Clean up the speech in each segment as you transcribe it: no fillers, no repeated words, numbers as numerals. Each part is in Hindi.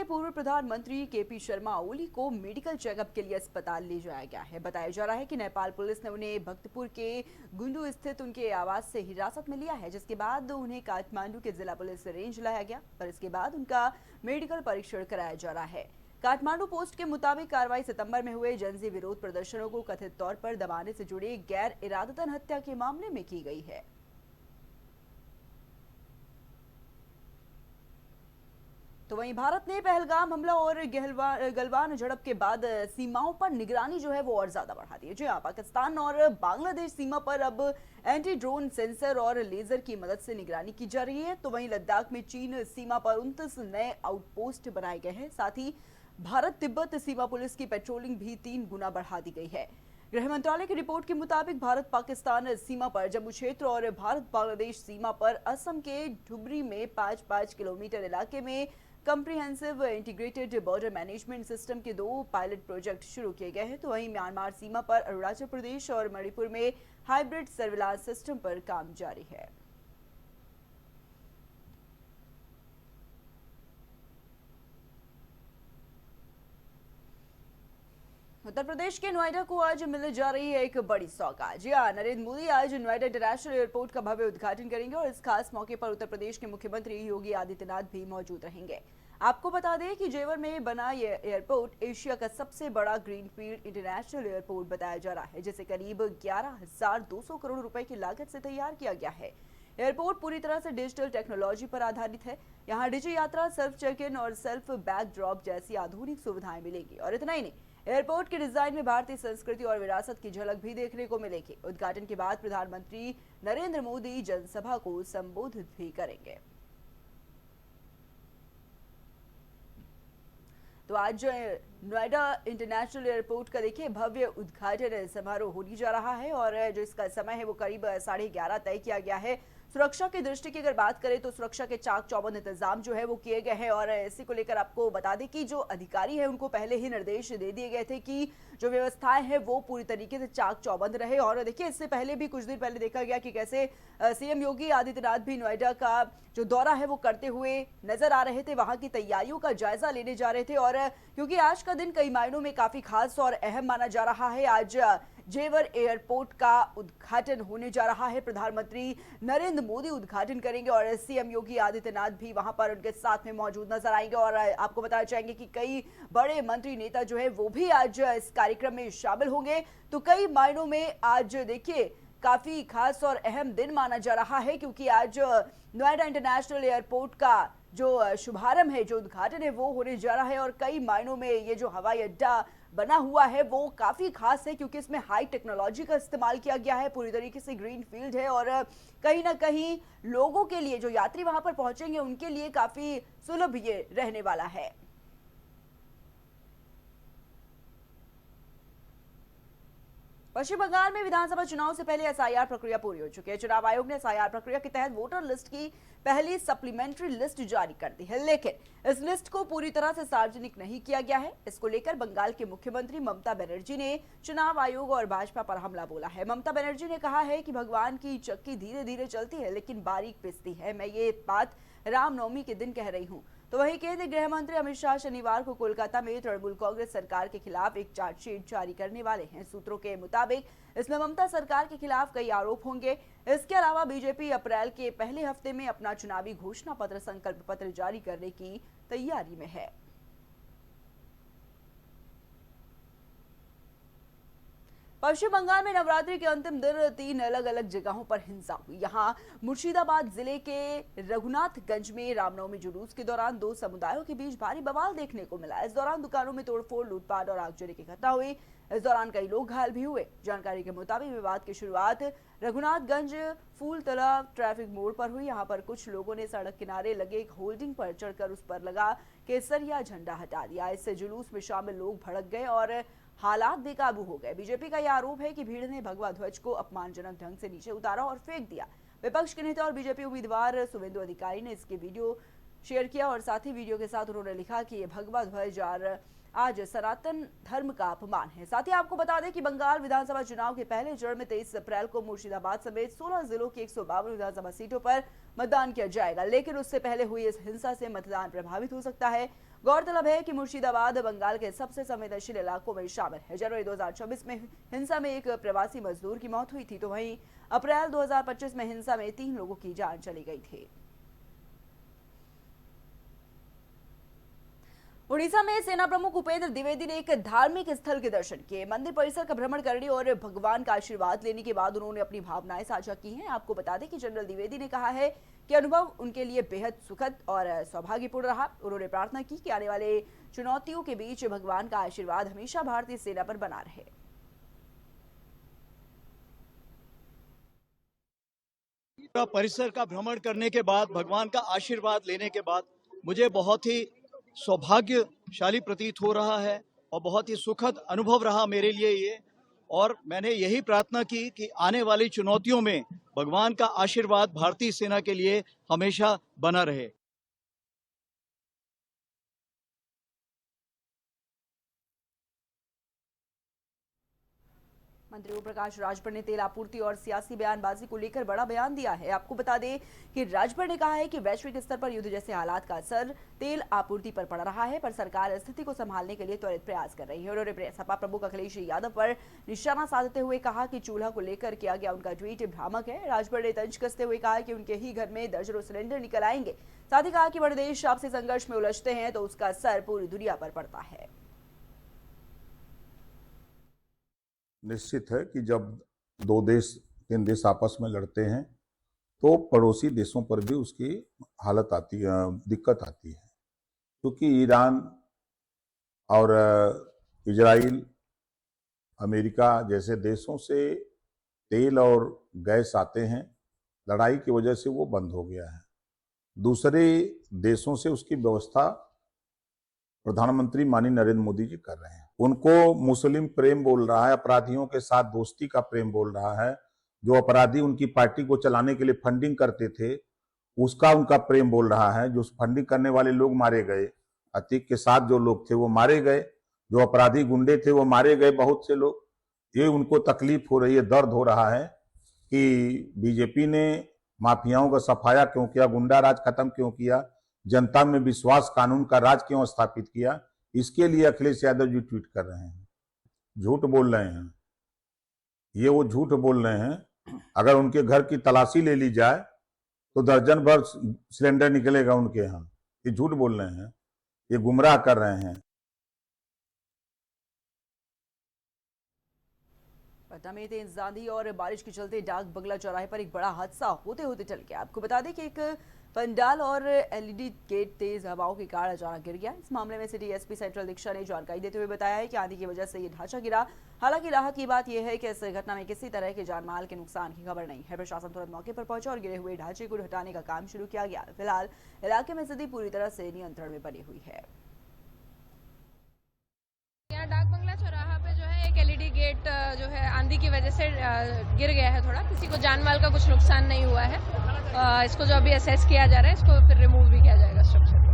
के पूर्व प्रधानमंत्री केपी शर्मा ओली को मेडिकल चेकअप के लिए अस्पताल ले जाया गया है। बताया जा रहा है कि नेपाल पुलिस ने उन्हें भक्तपुर के गुंडू स्थित उनके आवास से हिरासत में लिया है, जिसके बाद उन्हें काठमांडू के जिला पुलिस रेंज लाया गया, पर इसके बाद उनका मेडिकल परीक्षण कराया जा रहा है। काठमांडू पोस्ट के मुताबिक कार्रवाई सितंबर में हुए जनजी विरोध प्रदर्शनों को कथित तौर पर दबाने से जुड़े गैर इरादतन हत्या के मामले में की गई है। तो वहीं भारत ने पहलगाम हमला और गलवान झड़प के बाद सीमाओं पर निगरानी जो है वो और ज्यादा बढ़ा दी है। जी हाँ, पाकिस्तान और बांग्लादेश सीमा पर अब एंटी ड्रोन सेंसर और लेजर की मदद से निगरानी की जा रही है। तो वहीं लद्दाख में चीन सीमा पर 29 नए आउटपोस्ट बनाए गए हैं। साथ ही भारत तिब्बत सीमा पुलिस की पेट्रोलिंग भी 3 गुना बढ़ा दी गई है। गृह मंत्रालय की रिपोर्ट के मुताबिक भारत पाकिस्तान सीमा पर जम्मू क्षेत्र और भारत बांग्लादेश सीमा पर असम के धुबरी में 5-5 किलोमीटर इलाके में comprehensive integrated border management system के 2 पायलट प्रोजेक्ट शुरू किए गए हैं। तो वहीं म्यांमार सीमा पर अरुणाचल प्रदेश और मणिपुर में हाइब्रिड सर्विलांस सिस्टम पर काम जारी है। उत्तर प्रदेश के नोएडा को आज मिलने जा रही है एक बड़ी सौगात। जी हाँ, नरेंद्र मोदी आज नोएडा इंटरनेशनल एयरपोर्ट का भव्य उद्घाटन करेंगे और इस खास मौके पर उत्तर प्रदेश के मुख्यमंत्री योगी आदित्यनाथ भी मौजूद रहेंगे। आपको बता दें कि जेवर में बना ये एयरपोर्ट एशिया का सबसे बड़ा ग्रीनफील्ड इंटरनेशनल एयरपोर्ट बताया जा रहा है, जिसे करीब 11,200 करोड़ रुपए की लागत से तैयार किया गया है। एयरपोर्ट पूरी तरह से डिजिटल टेक्नोलॉजी पर आधारित है। यहाँ डिजी यात्रा, सेल्फ चेक इन और सेल्फ बैग ड्रॉप जैसी आधुनिक सुविधाएं मिलेंगी। और इतना ही नहीं, एयरपोर्ट के डिजाइन में भारतीय संस्कृति और विरासत की झलक भी देखने को मिलेगी। उद्घाटन के बाद प्रधानमंत्री नरेंद्र मोदी जनसभा को संबोधित भी करेंगे। तो आज नोएडा इंटरनेशनल एयरपोर्ट का देखिए भव्य उद्घाटन समारोह होने जा रहा है और जो इसका समय है वो करीब 11:30 तय किया गया है। सुरक्षा की दृष्टि की अगर बात करें तो सुरक्षा के चाक चौबंद इंतजाम जो है वो किए गए हैं और इसी को लेकर आपको बता दें कि जो अधिकारी हैं उनको पहले ही निर्देश दे दिए गए थे कि जो व्यवस्थाएं हैं वो पूरी तरीके से चाक चौबंद रहे। और देखिए इससे पहले भी कुछ दिन पहले देखा गया कि कैसे सीएम योगी आदित्यनाथ भी नोएडा का जो दौरा है वो करते हुए नजर आ रहे थे, वहां की तैयारियों का जायजा लेने जा रहे थे। और क्योंकि आज का दिन कई मायनों में काफी खास और अहम माना जा रहा है, आज जेवर एयरपोर्ट का उद्घाटन होने जा रहा है। प्रधानमंत्री नरेंद्र मोदी उद्घाटन करेंगे और सीएम योगी आदित्यनाथ भी वहां पर उनके साथ में मौजूद नजर आएंगे। और आपको बताना चाहेंगे कि कई बड़े मंत्री नेता जो है वो भी आज इस कार्यक्रम में शामिल होंगे। तो कई मायनों में आज देखिए काफी खास और अहम दिन माना जा रहा है, क्योंकि आज नोएडा इंटरनेशनल एयरपोर्ट का जो शुभारंभ है, जो उद्घाटन है वो होने जा रहा है। और कई मायनों में ये जो हवाई अड्डा बना हुआ है वो काफी खास है, क्योंकि इसमें हाई टेक्नोलॉजी का इस्तेमाल किया गया है, पूरी तरीके से ग्रीन फील्ड है और कहीं ना कहीं लोगों के लिए, जो यात्री वहां पर पहुंचेंगे उनके लिए काफी सुलभ ये रहने वाला है। पश्चिम बंगाल में विधानसभा चुनाव से पहले एसआईआर प्रक्रिया पूरी हो चुकी है। चुनाव आयोग ने एसआईआर प्रक्रिया के तहत वोटर लिस्ट की पहली सप्लीमेंट्री लिस्ट जारी कर दी है, लेकिन इस लिस्ट को पूरी तरह से सार्वजनिक नहीं किया गया है। इसको लेकर बंगाल के मुख्यमंत्री ममता बनर्जी ने चुनाव आयोग और भाजपा पर हमला बोला है। ममता बनर्जी ने कहा है कि भगवान की चक्की धीरे धीरे चलती है लेकिन बारीक पिसती है। मैं ये बात रामनवमी के दिन कह रही हूँ। तो वहीं केंद्रीय गृह मंत्री अमित शाह शनिवार को कोलकाता में तृणमूल कांग्रेस सरकार के खिलाफ एक चार्जशीट जारी करने वाले हैं। सूत्रों के मुताबिक इसमें ममता सरकार के खिलाफ कई आरोप होंगे। इसके अलावा बीजेपी अप्रैल के पहले हफ्ते में अपना चुनावी घोषणा पत्र, संकल्प पत्र जारी करने की तैयारी में है। पश्चिम बंगाल में नवरात्रि के अंतिम दिन 3 अलग अलग जगहों पर हिंसा हुई। यहाँ मुर्शिदाबाद जिले के रघुनाथगंज में रामनवमी जुलूस के दौरान 2 समुदायों के बीच भारी बवाल देखने को मिला। इस दौरान दुकानों में तोड़फोड़, लूटपाट और आगजनी की घटना हुई। इस दौरान कई लोग घायल भी हुए। जानकारी के मुताबिक विवाद की शुरुआत रघुनाथगंज फूलतला ट्रैफिक मोड़ पर हुई। यहाँ पर कुछ लोगों ने सड़क किनारे लगे एक होल्डिंग पर चढ़कर उस पर लगा केसरिया झंडा हटा दिया। इससे जुलूस में शामिल लोग भड़क गए और हालात बेकाबू हो गए। बीजेपी का यह आरोप है कि भीड़ ने भगवा ध्वज को अपमानजनक ढंग से नीचे उतारा और फेंक दिया। विपक्ष के नेता और बीजेपी उम्मीदवार शुभेंदु अधिकारी ने इसके वीडियो शेयर किया और साथ ही वीडियो के साथ उन्होंने लिखा कि ये भगवा ध्वज आज सनातन धर्म का अपमान है। साथ ही आपको बता दें कि बंगाल विधानसभा चुनाव के पहले चरण में 23 अप्रैल को मुर्शिदाबाद समेत 16 जिलों की 152 विधानसभा सीटों पर मतदान किया जाएगा, लेकिन उससे पहले हुई इस हिंसा से मतदान प्रभावित हो सकता है। गौरतलब है कि मुर्शिदाबाद बंगाल के सबसे संवेदनशील इलाकों में शामिल है। जनवरी 2024 में हिंसा में एक प्रवासी मजदूर की मौत हुई थी, तो वहीं अप्रैल 2025 में हिंसा में 3 लोगों की जान चली गई थी। उड़ीसा में सेना प्रमुख उपेंद्र द्विवेदी ने एक धार्मिक स्थल के दर्शन किए। मंदिर परिसर का भ्रमण करने और भगवान का आशीर्वाद लेने के बाद उन्होंने अपनी भावनाएं साझा की हैं। आपको बता दें कि जनरल द्विवेदी ने कहा है कि अनुभव उनके लिए बेहद सुखद और सौभाग्यपूर्ण रहा। उन्होंने प्रार्थना की कि आने वाले चुनौतियों के बीच भगवान का आशीर्वाद हमेशा भारतीय सेना पर बना रहे। पूरा परिसर का भ्रमण करने के बाद, भगवान का आशीर्वाद लेने के बाद मुझे बहुत ही सौभाग्यशाली प्रतीत हो रहा है और बहुत ही सुखद अनुभव रहा मेरे लिए ये। और मैंने यही प्रार्थना की कि आने वाली चुनौतियों में भगवान का आशीर्वाद भारतीय सेना के लिए हमेशा बना रहे। मंत्री ओम प्रकाश राजभर ने तेल आपूर्ति और सियासी बयानबाजी को लेकर बड़ा बयान दिया है। आपको बता दें कि राजभर ने कहा है कि वैश्विक स्तर पर युद्ध जैसे हालात का असर तेल आपूर्ति पर पड़ रहा है, पर सरकार स्थिति को संभालने के लिए त्वरित प्रयास कर रही है। उन्होंने सपा प्रमुख अखिलेश यादव पर निशाना साधते हुए कहा कि चूल्हा को लेकर किया गया उनका ट्वीट भ्रामक है। राजभर ने तंज कसते हुए कहा कि उनके ही घर में दर्जनों सिलेंडर निकल आएंगे। साथ ही कहा कि बड़े देश आपसी संघर्ष में उलझते हैं तो उसका असर पूरी दुनिया पर पड़ता है। निश्चित है कि जब 2 देश 3 देश आपस में लड़ते हैं तो पड़ोसी देशों पर भी उसकी हालत आती है, दिक्कत आती है, क्योंकि ईरान और इजराइल, अमेरिका जैसे देशों से तेल और गैस आते हैं। लड़ाई की वजह से वो बंद हो गया है। दूसरे देशों से उसकी व्यवस्था प्रधानमंत्री माननीय नरेंद्र मोदी जी कर रहे हैं। उनको मुस्लिम प्रेम बोल रहा है, अपराधियों के साथ दोस्ती का प्रेम बोल रहा है। जो अपराधी उनकी पार्टी को चलाने के लिए फंडिंग करते थे उसका उनका प्रेम बोल रहा है। जो फंडिंग करने वाले लोग मारे गए, अतीक के साथ जो लोग थे वो मारे गए, जो अपराधी गुंडे थे वो मारे गए, बहुत से लोग। ये उनको तकलीफ हो रही है, दर्द हो रहा है कि बीजेपी ने माफियाओं का सफाया क्यों किया, गुंडा राज खत्म क्यों किया, जनता में विश्वास, कानून का राज क्यों स्थापित किया। इसके लिए अखिलेश यादव जी ट्वीट कर रहे हैं, झूठ बोल रहे हैं। ये वो झूठ बोल रहे हैं। अगर उनके घर की तलाशी ले ली जाए तो दर्जन भर सिलेंडर निकलेगा उनके यहाँ। ये झूठ बोल रहे हैं, ये गुमराह कर रहे हैं। पटना में तेज आंधी और बारिश के चलते डाक बंगला चौराहे पर एक बड़ा हादसा होते होते टल गया। आपको बता दें कि एक पंडाल और एलईडी गेट तेज हवाओं के कारण अचानक गिर गया। इस मामले में सिटी एसपी सेंट्रल दीक्षा ने जानकारी देते हुए बताया है कि आंधी की वजह से ये ढांचा गिरा। हालांकि राहत की बात यह है कि इस घटना में किसी तरह के जानमाल के नुकसान की खबर नहीं है। प्रशासन तुरंत मौके पर पहुंचा और गिरे हुए ढांचे को हटाने का काम शुरू किया गया। फिलहाल इलाके में स्थिति पूरी तरह से नियंत्रण में बनी हुई है। यहाँ डाक बंगला चौराहा पे जो है एक एलईडी गेट जो है आंधी की वजह से गिर गया है। थोड़ा किसी को जानमाल का कुछ नुकसान नहीं हुआ है। इसको जो अभी असेस किया जा रहा है, इसको फिर रिमूव भी किया जाएगा स्ट्रक्चर को।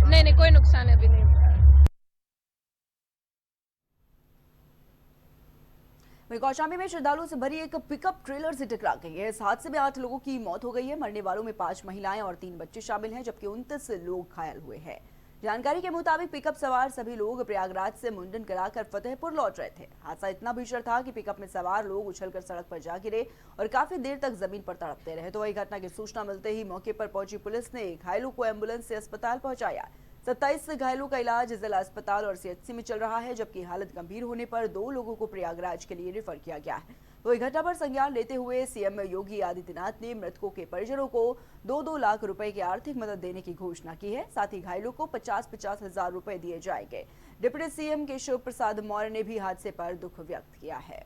नहीं, कोई नुकसान अभी नहीं हुआ है। कौशाम्बी में श्रद्धालुओं से भरी एक पिकअप ट्रेलर से टकरा गई है। इस हादसे में 8 लोगों की मौत हो गई है। मरने वालों में 5 महिलाएं और 3 बच्चे शामिल हैं, जबकि 29 लोग घायल हुए हैं। जानकारी के मुताबिक पिकअप सवार सभी लोग प्रयागराज से मुंडन कराकर फतेहपुर लौट रहे थे। हादसा इतना भीषण था कि पिकअप में सवार लोग उछलकर सड़क पर जा गिरे और काफी देर तक जमीन पर तड़पते रहे। तो वही घटना की सूचना मिलते ही मौके पर पहुंची पुलिस ने घायलों को एम्बुलेंस से अस्पताल पहुंचाया। 27 घायलों का इलाज जिला अस्पताल और सीएचसी में चल रहा है, जबकि हालत गंभीर होने पर 2 लोगों को प्रयागराज के लिए रेफर किया गया है। तो घटना पर संज्ञान लेते हुए सीएम योगी आदित्यनाथ ने मृतकों के परिजनों को 2-2 लाख रुपए की आर्थिक मदद देने की घोषणा की है। साथ ही घायलों को 50-50 हजार रुपए दिए जाएंगे। डिप्टी सीएम केशव प्रसाद मौर्य ने भी हादसे पर दुख व्यक्त किया है।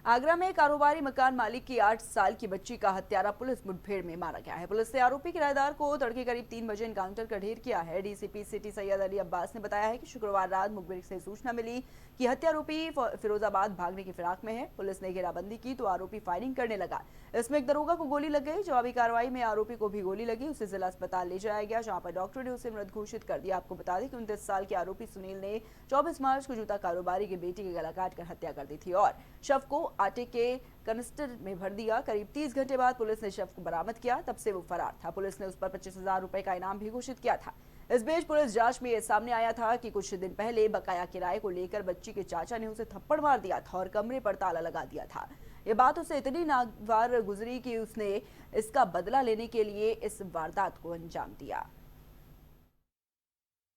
आगरा में कारोबारी मकान मालिक की 8 साल की बच्ची का हत्यारा पुलिस मुठभेड़ में मारा गया है। पुलिस ने आरोपी किराएदार को तड़के करीब 3 बजे एनकाउंटर कर ढेर किया है। डीसीपी सिटी सैयद अली अब्बास ने बताया है कि शुक्रवार रात मुखबिर से सूचना मिली कि हत्यारोपी फिरोजाबाद भागने की फिराक में है। पुलिस ने घेराबंदी की तो आरोपी फायरिंग करने लगा। इसमें एक दरोगा को गोली लग गई। जवाबी कार्रवाई में आरोपी को भी गोली लगी। उसे जिला अस्पताल ले जाया गया, जहां पर डॉक्टर ने उसे मृत घोषित कर दिया। आपको बता दें कि 29 साल के आरोपी सुनील ने 24 मार्च को जूता कारोबारी की बेटी के गला काटकर हत्या कर दी थी और शव को आटे के कनिस्टर में भर दिया। करीब 30 घंटे बाद पुलिस ने शव को बरामद किया। तब से वो फरार था। पुलिस ने उस पर 25,000 रुपए का इनाम भी घोषित किया था। इस बीच पुलिस जांच में यह सामने आया था कि कुछ दिन पहले बकाया किराए को लेकर बच्ची के चाचा ने उसे थप्पड़ मार दिया था और कमरे पर ताला लगा दिया था। ये बात उसे इतनी नागवार गुजरी कि उसने इसका बदला लेने के लिए इस वारदात को अंजाम दिया।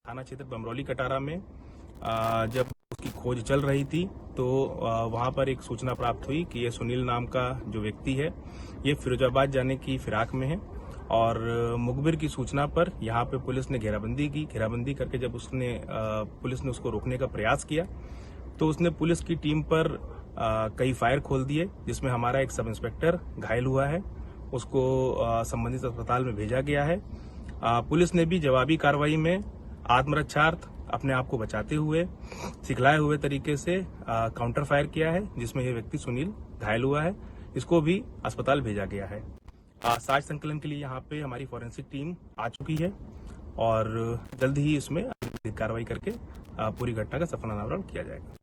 थाना क्षेत्र बमरौली कटारा में जब उसकी खोज चल रही थी तो वहां पर एक सूचना प्राप्त हुई कि ये सुनील नाम का जो व्यक्ति है ये फिरोजाबाद जाने की फिराक में है और मुखबिर की सूचना पर यहाँ पे पुलिस ने घेराबंदी की। घेराबंदी करके जब पुलिस ने उसको रोकने का प्रयास किया तो उसने पुलिस की टीम पर कई फायर खोल दिए, जिसमें हमारा एक सब इंस्पेक्टर घायल हुआ है। उसको संबंधित अस्पताल में भेजा गया है। पुलिस ने भी जवाबी कार्रवाई में आत्मरक्षार्थ अपने आप को बचाते हुए सिखलाए हुए तरीके से काउंटर फायर किया है, जिसमें यह व्यक्ति सुनील घायल हुआ है। इसको भी अस्पताल भेजा गया है। साक्ष्य संकलन के लिए यहाँ पे हमारी फॉरेंसिक टीम आ चुकी है और जल्द ही इसमें कार्रवाई करके पूरी घटना का सफल अनावरण किया जाएगा।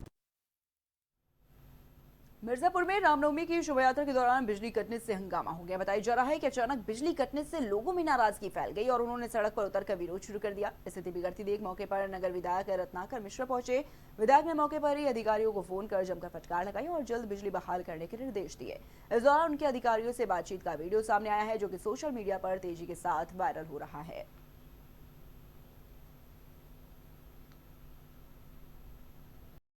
मिर्जापुर में रामनवमी की शोभा यात्रा के दौरान बिजली कटने से हंगामा हो गया। बताया जा रहा है कि अचानक बिजली कटने से लोगों में नाराजगी फैल गई और उन्होंने सड़क पर उतरकर विरोध शुरू कर दिया। स्थिति बिगड़ती देख मौके पर नगर विधायक रत्नाकर मिश्रा पहुंचे। विधायक ने मौके पर ही अधिकारियों को फोन कर जमकर फटकार लगाई और जल्द बिजली बहाल करने के निर्देश दिए। इस दौरान उनके अधिकारियों से बातचीत का वीडियो सामने आया है, जो कि सोशल मीडिया पर तेजी के साथ वायरल हो रहा है।